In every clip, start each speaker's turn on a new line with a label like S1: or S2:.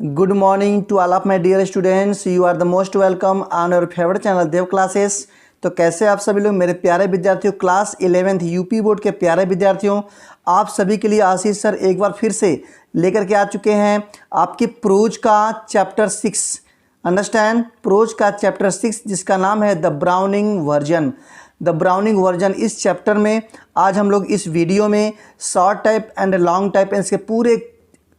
S1: Good morning to all of my dear students. You are the most welcome on your favorite channel Dev classes. तो कैसे आप सभी लोग मेरे प्यारे विद्यार्थियों, क्लास 11th यूपी बोर्ड के प्यारे विद्यार्थियों, आप सभी के लिए आशीष सर एक बार फिर से लेकर के आ चुके हैं आपकी प्रोज का चैप्टर 6। अंडरस्टैंड, प्रोज का चैप्टर 6 जिसका नाम है the browning version. The browning version, इस चैप्टर में आज हम लोग इस वीडियो में short type and long type इसके पूरे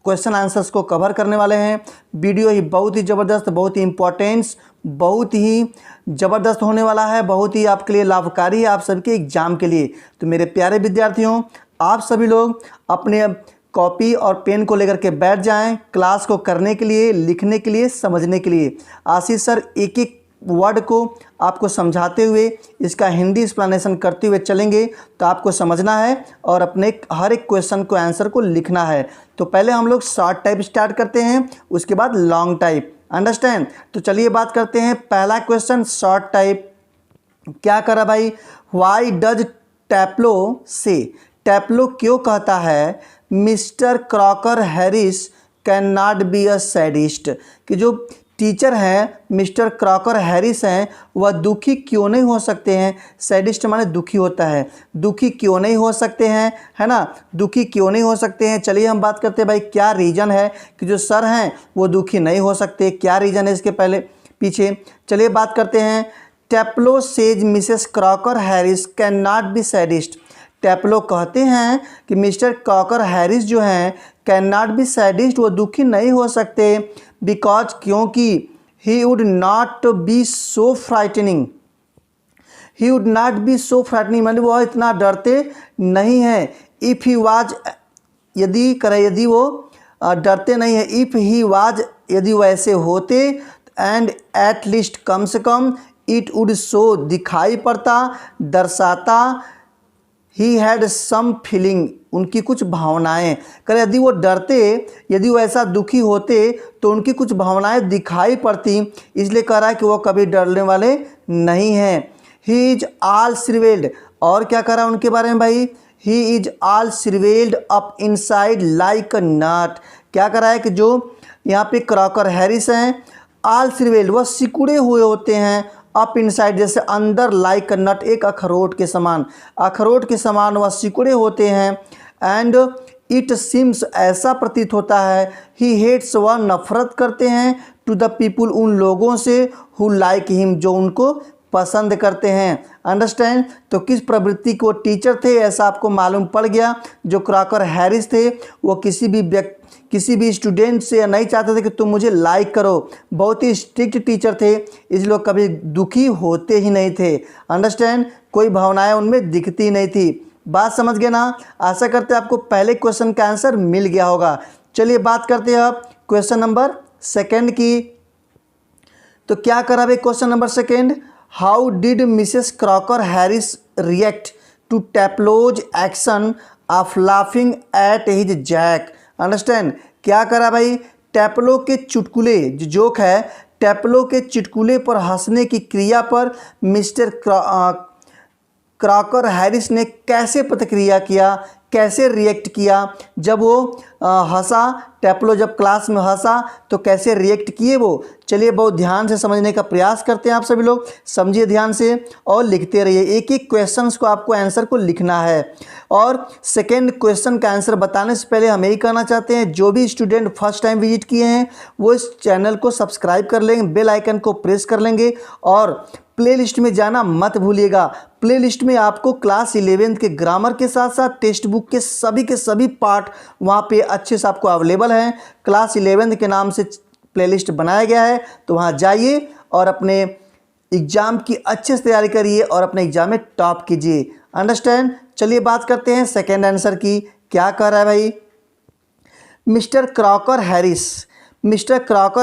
S1: क्वेश्चन आंसर्स को कवर करने वाले हैं। वीडियो ही बहुत ही ज़बरदस्त, बहुत ही इम्पोर्टेंस, बहुत ही ज़बरदस्त होने वाला है, बहुत ही आपके लिए लाभकारी है, आप सबके एग्जाम के लिए। तो मेरे प्यारे विद्यार्थियों, आप सभी लोग अपने कॉपी और पेन को लेकर के बैठ जाएं क्लास को करने के लिए, लिखने के लिए, समझने के लिए। आशीष सर एक एक वर्ड को आपको समझाते हुए इसका हिंदी एक्सप्लेनेशन करते हुए चलेंगे, तो आपको समझना है और अपने हर एक क्वेश्चन को आंसर को लिखना है। तो पहले हम लोग शॉर्ट टाइप स्टार्ट करते हैं, उसके बाद लॉन्ग टाइप। अंडरस्टैंड। तो चलिए बात करते हैं। पहला क्वेश्चन शॉर्ट टाइप क्या करा भाई, व्हाई डज टैप्लो से, टैप्लो क्यों कहता है mister Crocker Harris can not be a sadist, कि जो टीचर हैं मिस्टर क्रॉकर हैरिस हैं वह दुखी क्यों नहीं हो सकते हैं। सैडिस्ट माने दुखी होता है, दुखी क्यों नहीं हो सकते हैं, है ना, दुखी क्यों नहीं हो सकते हैं। चलिए हम बात करते हैं भाई क्या रीज़न है कि जो सर हैं वो दुखी नहीं हो सकते, क्या रीज़न है इसके पहले पीछे। चलिए बात करते हैं। Taplow says Mrs Crocker Harris can not be sadist, Taplow कहते हैं कि मिस्टर क्रॉकर हैरिस जो हैं कैन नॉट बी सैडिस्ट, वो दुखी नहीं हो सकते, बिकॉज क्योंकि he would not be so frightening, he would not be so frightening मतलब वह इतना डरते नहीं हैं। इफ़ ही वाज, यदि करे यदि वो डरते नहीं है, इफ़ ही वाज यदि वैसे होते, एंड एट लीस्ट कम से कम, इट वुड शो दिखाई पड़ता, दर्शाता, ही हैड सम फीलिंग उनकी कुछ भावनाएं, कर यदि वो डरते, यदि वो ऐसा दुखी होते तो उनकी कुछ भावनाएं दिखाई पड़ती, इसलिए कह रहा है कि वो कभी डरने वाले नहीं हैं। ही इज ऑल श्रिवेल्ड, और क्या कह रहा है उनके बारे में भाई, he is all shrivelled up inside like a nut, क्या कह रहा है कि जो यहाँ पे क्रॉकर हैरिस हैं ऑल श्रिवेल्ड वह सिकुड़े हुए होते हैं, अप इनसाइड जैसे अंदर, लाइक अ नट एक अखरोट के समान, अखरोट के समान वह सिकुड़े होते हैं। एंड इट सिम्स ऐसा प्रतीत होता है, ही हेट्स वह नफरत करते हैं, टू द पीपुल उन लोगों से, हु लाइक हिम जो उनको पसंद करते हैं। अंडरस्टैंड। तो किस प्रवृत्ति को टीचर थे ऐसा आपको मालूम पड़ गया। जो क्रॉकर हैरिस थे वो किसी भी स्टूडेंट से नहीं चाहते थे कि तुम मुझे लाइक करो, बहुत ही स्ट्रिक्ट टीचर थे, इसलिए कभी दुखी होते ही नहीं थे। अंडरस्टैंड, कोई भावनाएं उनमें दिखती नहीं थी। बात समझ गए ना। आशा करते हैं आपको पहले क्वेश्चन का आंसर मिल गया होगा। चलिए बात करते हैं अब क्वेश्चन नंबर सेकेंड की। तो क्या करा भाई question number second, how did Mrs Crocker Harris react to Taplow's action of laughing at his joke. Understand, क्या करा भाई, टैप्लो के चुटकुले, जो जोक है, टैप्लो के चुटकुले पर हंसने की क्रिया पर मिस्टर क्रॉकर हैरिस ने कैसे प्रतिक्रिया किया, कैसे रिएक्ट किया जब वो हंसा, टैप्लो जब क्लास में हंसा तो कैसे रिएक्ट किए वो। चलिए बहुत ध्यान से समझने का प्रयास करते हैं, आप सभी लोग समझिए ध्यान से और लिखते रहिए। एक एक क्वेश्चंस को आपको आंसर को लिखना है। और सेकेंड क्वेश्चन का आंसर बताने से पहले हम यही कहना चाहते हैं, जो भी स्टूडेंट फर्स्ट टाइम विजिट किए हैं वो इस चैनल को सब्सक्राइब कर लेंगे, बेल आइकन को प्रेस कर लेंगे और प्लेलिस्ट में जाना मत भूलिएगा। प्लेलिस्ट में आपको क्लास 11 के ग्रामर के साथ साथ टेक्स्ट बुक के सभी पार्ट वहाँ पे अच्छे से आपको अवेलेबल हैं। क्लास 11 के नाम से प्लेलिस्ट बनाया गया है, तो वहाँ जाइए और अपने एग्ज़ाम की अच्छे से तैयारी करिए और अपने एग्ज़ाम में टॉप कीजिए। अंडरस्टैंड। चलिए बात करते हैं सेकेंड आंसर की। क्या कह रहा है भाई, मिस्टर क्रॉकर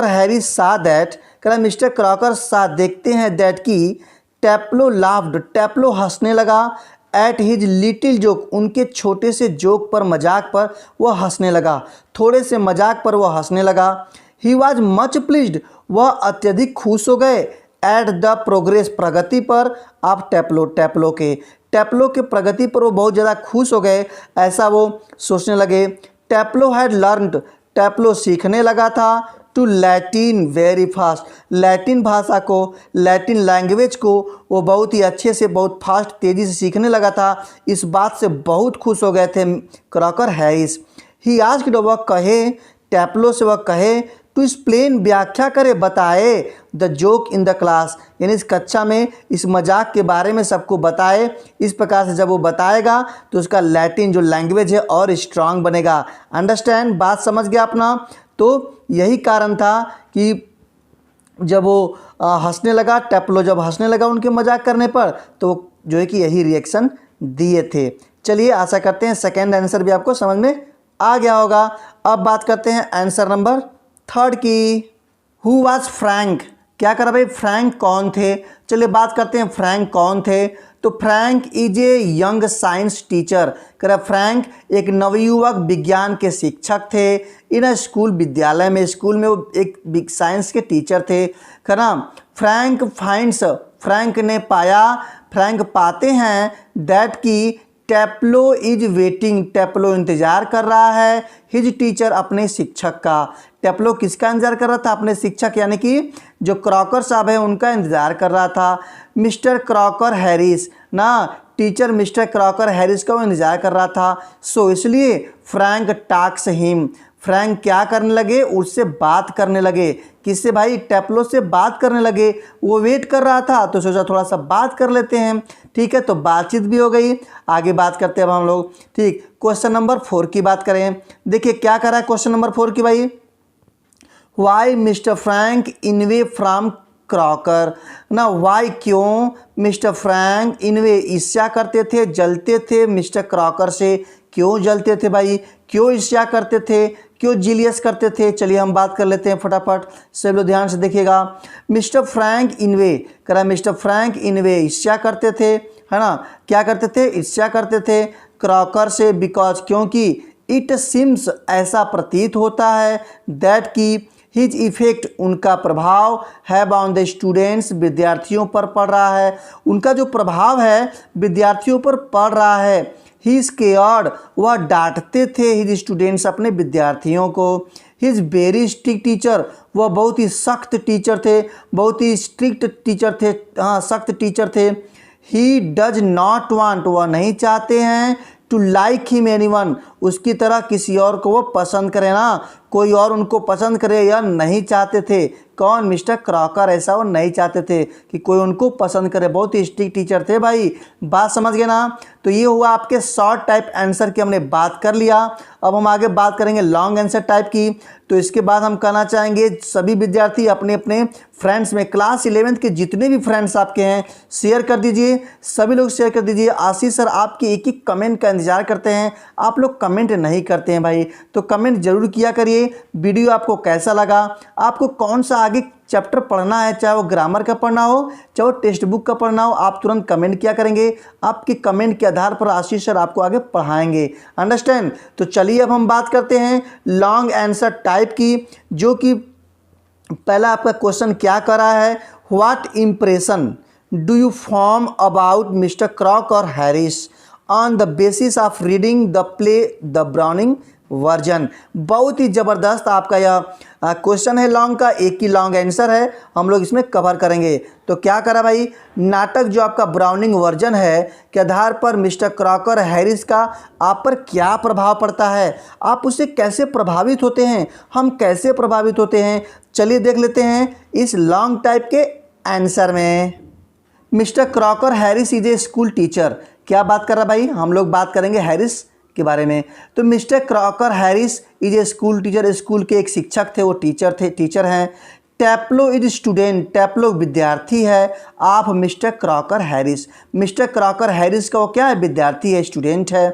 S1: हैरिस सा दैट, कह रहा मिस्टर क्रॉकर सा देखते हैं दैट की टैप्लो लाफ्ड, टैप्लो हंसने लगा, एट हिज लिटिल जोक उनके छोटे से जोक पर, मजाक पर वह हंसने लगा, थोड़े से मजाक पर वह हंसने लगा। ही वॉज मच प्लीज्ड, वह अत्यधिक खुश हो गए, एट द प्रोग्रेस प्रगति पर, आप टैप्लो के प्रगति पर वो बहुत ज़्यादा खुश हो गए, ऐसा वो सोचने लगे। टैप्लो हैड लर्नड, टैप्लो सीखने लगा था, to Latin very fast, Latin भाषा को, लैटिन लैंग्वेज को वो बहुत ही अच्छे से, बहुत फास्ट, तेज़ी से सीखने लगा था। इस बात से बहुत खुश हो गए थे क्रॉकर हैरिस। ही आस्क्ड, वह कहे, टैप्लो से वह कहे, टू एक्सप्लेन, व्याख्या करे, बताए, the joke in the class, यानी इस कक्षा में इस मजाक के बारे में सबको बताए। इस प्रकार से जब वो बताएगा तो उसका लैटिन जो लैंग्वेज है और स्ट्रांग बनेगा। अंडरस्टैंड, बात समझ गया अपना। तो यही कारण था कि जब वो हंसने लगा, टैप्लो जब हंसने लगा उनके मजाक करने पर, तो जो है कि यही रिएक्शन दिए थे। चलिए, आशा करते हैं सेकेंड आंसर भी आपको समझ में आ गया होगा। अब बात करते हैं आंसर नंबर 3 की। हु वाज फ्रैंक, क्या करा भाई, फ्रैंक कौन थे। चलिए बात करते हैं फ्रैंक कौन थे। तो Frank is a young science teacher, करा फ्रैंक एक नवयुवक विज्ञान के शिक्षक थे। इन स्कूल, विद्यालय में, स्कूल में वो एक साइंस के टीचर थे, है ना। फ्रैंक फाइंड्स, फ्रैंक ने पाया, फ्रैंक पाते हैं, दैट की टैप्लो इज वेटिंग, टैप्लो इंतजार कर रहा है, हिज टीचर, अपने शिक्षक का। टैप्लो किसका इंतजार कर रहा था, अपने शिक्षक यानी कि जो क्रॉकर साहब है उनका इंतजार कर रहा था। मिस्टर क्रॉकर हैरिस ना, टीचर मिस्टर क्रॉकर हैरिस का वो इंतजार कर रहा था। सो इसलिए फ्रैंक टाक्स हिम, फ्रैंक क्या करने लगे, उससे बात करने लगे। किससे भाई, टैप्लो से बात करने लगे। वो वेट कर रहा था तो सोचा थोड़ा सा बात कर लेते हैं। ठीक है, तो बातचीत भी हो गई। आगे बात करते हैं अब हम लोग। ठीक, क्वेश्चन नंबर 4 की बात करें। देखिए क्या कर रहा है क्वेश्चन नंबर 4 की भाई, why Mr Frank envy from Crocker ना, वाई क्यों मिस्टर फ्रैंक इनवे ईर्ष्या करते थे, जलते थे मिस्टर क्रॉकर से। क्यों जलते थे भाई, क्यों ईर्ष्या करते थे, क्यों जीलियस करते थे। चलिए हम बात कर लेते हैं फटाफट, सब लोग ध्यान से देखिएगा। मिस्टर फ्रैंक इनवे, करा मिस्टर फ्रैंक इनवे ईर्ष्या करते थे, है ना। क्या करते थे, ईर्ष्या करते थे क्रॉकर से, बिकॉज, क्योंकि, इट सिम्स, ऐसा प्रतीत होता है, दैट की, हिज इफेक्ट, उनका प्रभाव, हैव ऑन द स्टूडेंट्स, विद्यार्थियों पर पड़ रहा है, उनका जो प्रभाव है विद्यार्थियों पर पड़ रहा है। ही स्केयर्ड, वह डांटते थे, हिज स्टूडेंट्स, अपने विद्यार्थियों को। हिज वेरी स्ट्रिक्ट टीचर, वह बहुत ही सख्त टीचर थे, बहुत ही स्ट्रिक्ट टीचर थे, हाँ सख्त टीचर थे। ही डज नॉट वांट, वह नहीं चाहते हैं, टू लाइक हिम एनीवन, उसकी तरह किसी और को वो पसंद करे ना, कोई और उनको पसंद करे या नहीं चाहते थे। कौन, मिस्टर क्रॉकर, ऐसा वो नहीं चाहते थे कि कोई उनको पसंद करे। बहुत ही स्ट्रिक्ट टीचर थे भाई, बात समझ गए ना। तो ये हुआ आपके शॉर्ट टाइप आंसर की हमने बात कर लिया। अब हम आगे बात करेंगे लॉन्ग आंसर टाइप की। तो इसके बाद हम कहना चाहेंगे सभी विद्यार्थी अपने अपने फ्रेंड्स में, क्लास 11th के जितने भी फ्रेंड्स आपके हैं शेयर कर दीजिए, सभी लोग शेयर कर दीजिए। आशीष सर आपके एक एक कमेंट का इंतजार करते हैं, आप लोग कमेंट नहीं करते हैं भाई, तो कमेंट जरूर किया करिए। वीडियो आपको कैसा लगा, आपको कौन सा आगे चैप्टर पढ़ना है, चाहे वो ग्रामर का पढ़ना हो, चाहे वो टेक्स्ट बुक का पढ़ना हो, आप तुरंत कमेंट किया करेंगे। आपके कमेंट के आधार पर आशीष सर आपको आगे पढ़ाएंगे। अंडरस्टैंड। तो चलिए अब हम बात करते हैं लॉन्ग आंसर टाइप की, जो कि पहला आपका क्वेश्चन क्या कर रहा है, what impression do you form about mister Crocker Harris on the basis of reading the play the browning version. बहुत ही ज़बरदस्त आपका यह क्वेश्चन है लॉन्ग का, एक ही लॉन्ग आंसर है, हम लोग इसमें कवर करेंगे। तो क्या करा भाई, नाटक जो आपका ब्राउनिंग वर्जन है के आधार पर मिस्टर क्रॉकर हैरिस का आप पर क्या प्रभाव पड़ता है, आप उससे कैसे प्रभावित होते हैं, हम कैसे प्रभावित होते हैं। चलिए देख लेते हैं इस लॉन्ग टाइप के आंसर में। Mister Crocker Harris is a school teacher, क्या बात कर रहा भाई, हम लोग बात करेंगे हैरिस के बारे में। तो mister Crocker Harris is a school teacher, school के एक शिक्षक थे, वो टीचर हैं। टैप्लो इज स्टूडेंट, टैप्लो विद्यार्थी है, आप mister Crocker Harris, mister Crocker Harris का वो क्या है, विद्यार्थी है, स्टूडेंट है।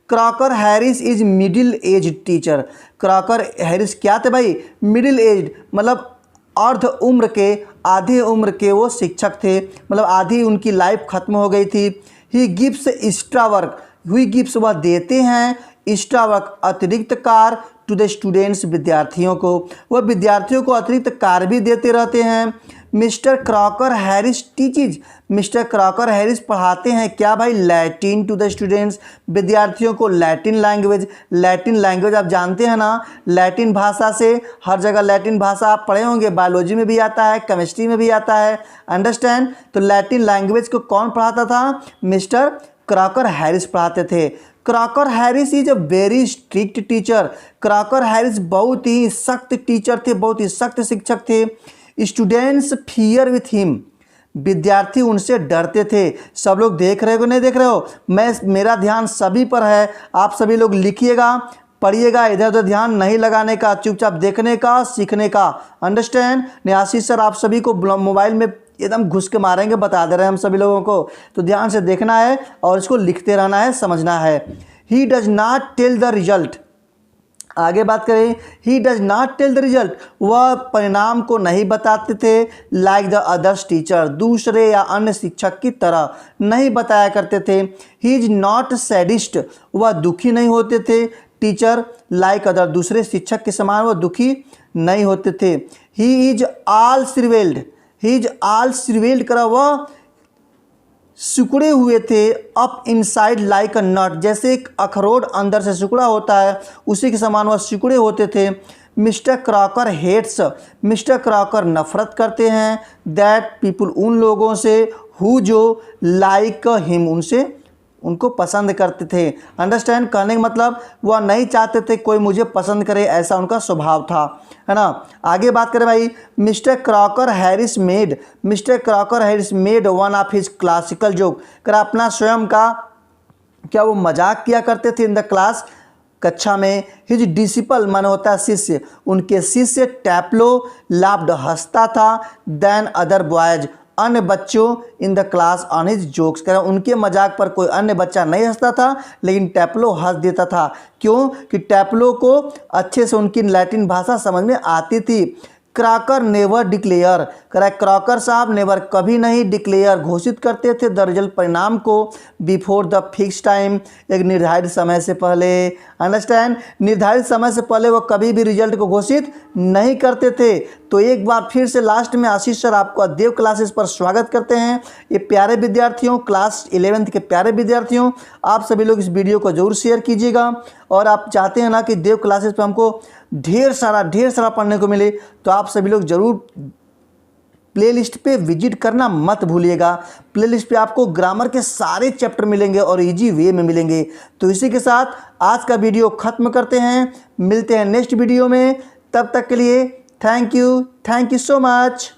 S1: Crocker Harris is middle age teacher, Crocker Harris क्या थे भाई, मिडिल एज, मतलब अर्ध उम्र के, आधे उम्र के वो शिक्षक थे, मतलब आधी उनकी लाइफ खत्म हो गई थी। ही गिव्स एक्स्ट्रा वर्क, हुई गिफ्ट्स वह देते हैं, एक्स्ट्रा वर्क अतिरिक्त कार्य, टू द स्टूडेंट्स विद्यार्थियों को, वह विद्यार्थियों को अतिरिक्त कार्य भी देते रहते हैं। Mister Crocker Harris teaches, mister Crocker Harris पढ़ाते हैं क्या भाई, लैटिन टू द स्टूडेंट्स, विद्यार्थियों को लैटिन लैंग्वेज। लैटिन लैंग्वेज आप जानते हैं ना, लैटिन भाषा से हर जगह लैटिन भाषा आप पढ़े होंगे, बायोलॉजी में भी आता है, केमिस्ट्री में भी आता है, अंडरस्टैंड। तो लैटिन लैंग्वेज को कौन पढ़ाता था, मिस्टर क्रॉकर हैरिस पढ़ाते थे। Crocker Harris is a very strict teacher, Crocker Harris बहुत ही सख्त टीचर थे, बहुत ही सख्त शिक्षक थे। स्टूडेंट्स फियर विथ हिम, विद्यार्थी उनसे डरते थे। सब लोग देख रहे हो नहीं देख रहे हो, मेरा ध्यान सभी पर है, आप सभी लोग लिखिएगा, पढ़िएगा, इधर उधर ध्यान नहीं लगाने का, चुपचाप देखने का, सीखने का, अंडरस्टैंड। आशीष सर आप सभी को मोबाइल में एकदम घुस के मारेंगे, बता दे रहे हैं हम सभी लोगों को, तो ध्यान से देखना है और इसको लिखते रहना है, समझना है। He does not tell the result, आगे बात करें, he does not tell the result, वह परिणाम को नहीं बताते थे, लाइक द अदर्स टीचर, दूसरे या अन्य शिक्षक की तरह नहीं बताया करते थे। ही इज नॉट सैडिस्ट, वह दुखी नहीं होते थे, टीचर लाइक अदर, दूसरे शिक्षक के समान वह दुखी नहीं होते थे। He is all shrivelled, he is all shrivelled करा, वह सिकुड़े हुए थे, up inside like a nut, जैसे एक अखरोट अंदर से सिकुड़ा होता है उसी के समान वह सिकुड़े होते थे। Mister Crocker hates, mister Crocker नफरत करते हैं, दैट पीपुल, उन लोगों से, हु जो लाइक हिम, उनसे, उनको पसंद करते थे। अंडरस्टैंड, कहने का मतलब वह नहीं चाहते थे कोई मुझे पसंद करे, ऐसा उनका स्वभाव था, है ना। आगे बात करें भाई, mister Crocker Harris made, mister Crocker Harris made one of his classical joke, कर अपना स्वयं का क्या वो मजाक किया करते थे इन द क्लास, कक्षा में। हिज डिसिपल मन होता है शिष्य, उनके शिष्य टैप्लो लाफ्ड, हंसता था, देन अदर बॉयज, अन्य बच्चों in the class on his jokes, कह उनके मजाक पर कोई अन्य बच्चा नहीं हंसता था, लेकिन टैप्लो हंस देता था। क्यों कि टैप्लो को अच्छे से उनकी लैटिन भाषा समझ में आती थी। क्रॉकर नेवर डिक्लेयर, क्रॉकर साहब नेवर, कभी नहीं, डिक्लेयर घोषित करते थे, द रिजल्ट, परिणाम को, बिफोर द फिक्स टाइम, एक निर्धारित समय से पहले। अंडरस्टैंड, निर्धारित समय से पहले वो कभी भी रिजल्ट को घोषित नहीं करते थे। तो एक बार फिर से लास्ट में आशीष सर आपको देव क्लासेस पर स्वागत करते हैं। ये प्यारे विद्यार्थियों, क्लास 11th के प्यारे विद्यार्थियों, आप सभी लोग इस वीडियो को जरूर शेयर कीजिएगा, और आप चाहते हैं ना कि देव क्लासेस पर हमको ढेर सारा पढ़ने को मिले, तो आप सभी लोग जरूर प्लेलिस्ट पे विजिट करना मत भूलिएगा। प्लेलिस्ट पे आपको ग्रामर के सारे चैप्टर मिलेंगे और इजी वे में मिलेंगे। तो इसी के साथ आज का वीडियो ख़त्म करते हैं, मिलते हैं नेक्स्ट वीडियो में, तब तक के लिए थैंक यू सो मच।